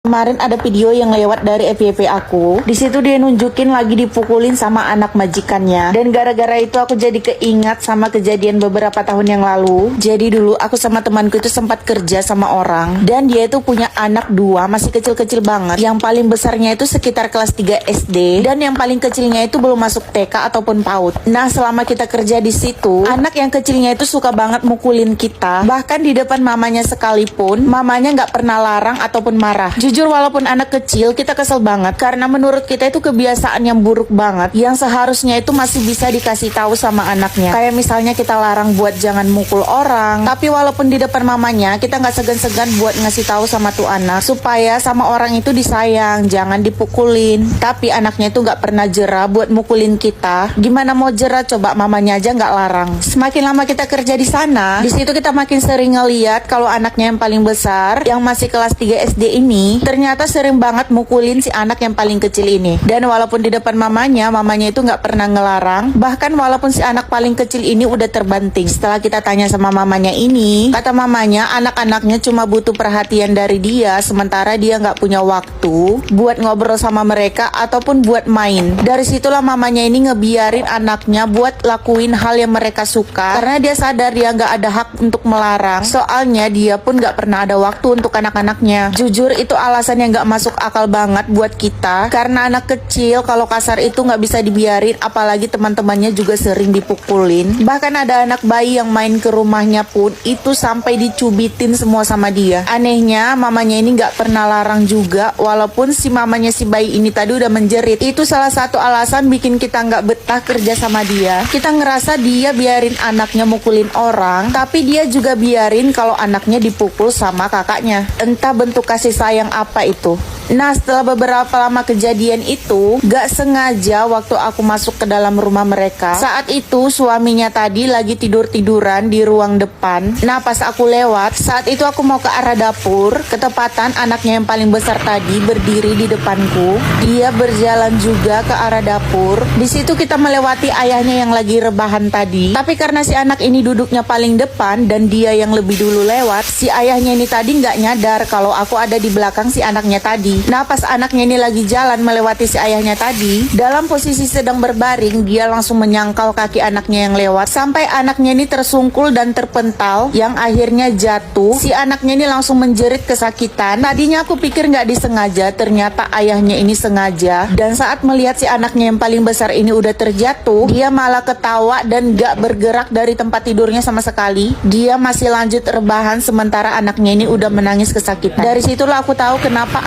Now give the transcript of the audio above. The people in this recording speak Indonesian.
Kemarin ada video yang lewat dari FYP aku. Di situ dia nunjukin lagi dipukulin sama anak majikannya. Dan gara-gara itu aku jadi keingat sama kejadian beberapa tahun yang lalu. Jadi dulu aku sama temanku itu sempat kerja sama orang. Dan dia itu punya anak dua, masih kecil-kecil banget. Yang paling besarnya itu sekitar kelas 3 SD. Dan yang paling kecilnya itu belum masuk TK ataupun PAUD. Nah, selama kita kerja di situ, anak yang kecilnya itu suka banget mukulin kita. Bahkan di depan mamanya sekalipun, mamanya nggak pernah larang ataupun marah. Jujur walaupun anak kecil kita kesel banget karena menurut kita itu kebiasaan yang buruk banget yang seharusnya itu masih bisa dikasih tahu sama anaknya. Kayak misalnya kita larang buat jangan mukul orang, tapi walaupun di depan mamanya kita nggak segan-segan buat ngasih tahu sama tuh anak supaya sama orang itu disayang, jangan dipukulin. Tapi anaknya itu nggak pernah jera buat mukulin kita. Gimana mau jera coba, mamanya aja nggak larang. Semakin lama kita kerja di sana, di situ kita makin sering ngeliat kalau anaknya yang paling besar yang masih kelas 3 SD ini ternyata sering banget mukulin si anak yang paling kecil ini. Dan walaupun di depan mamanya itu nggak pernah ngelarang. Bahkan walaupun si anak paling kecil ini udah terbanting. Setelah kita tanya sama mamanya ini, kata mamanya anak-anaknya cuma butuh perhatian dari dia, sementara dia nggak punya waktu buat ngobrol sama mereka ataupun buat main. Dari situlah mamanya ini ngebiarin anaknya buat lakuin hal yang mereka suka, karena dia sadar dia nggak ada hak untuk melarang. Soalnya dia pun nggak pernah ada waktu untuk anak-anaknya. Jujur itu alasan yang nggak masuk akal banget buat kita, karena anak kecil kalau kasar itu nggak bisa dibiarin, apalagi teman-temannya juga sering dipukulin. Bahkan ada anak bayi yang main ke rumahnya pun itu sampai dicubitin semua sama dia. Anehnya mamanya ini nggak pernah larang juga, walaupun si mamanya si bayi ini tadi udah menjerit. Itu salah satu alasan bikin kita nggak betah kerja sama dia. Kita ngerasa dia biarin anaknya mukulin orang, tapi dia juga biarin kalau anaknya dipukul sama kakaknya. Entah bentuk kasih sayang apa itu. Nah, setelah beberapa lama kejadian itu, gak sengaja waktu aku masuk ke dalam rumah mereka, saat itu suaminya tadi lagi tidur-tiduran di ruang depan. Nah, pas aku lewat, saat itu aku mau ke arah dapur, ketepatan anaknya yang paling besar tadi berdiri di depanku. Dia berjalan juga ke arah dapur. Di situ kita melewati ayahnya yang lagi rebahan tadi. Tapi karena si anak ini duduknya paling depan dan dia yang lebih dulu lewat, si ayahnya ini tadi gak nyadar kalau aku ada di belakang si anaknya tadi. Nah, pas anaknya ini lagi jalan melewati si ayahnya tadi, dalam posisi sedang berbaring, dia langsung menyangkal kaki anaknya yang lewat, sampai anaknya ini tersungkul dan terpental, yang akhirnya jatuh. Si anaknya ini langsung menjerit kesakitan. Tadinya aku pikir nggak disengaja, ternyata ayahnya ini sengaja. Dan saat melihat si anaknya yang paling besar ini udah terjatuh, dia malah ketawa dan nggak bergerak dari tempat tidurnya sama sekali. Dia masih lanjut rebahan sementara anaknya ini udah menangis kesakitan. Dari situlah aku tahu kenapa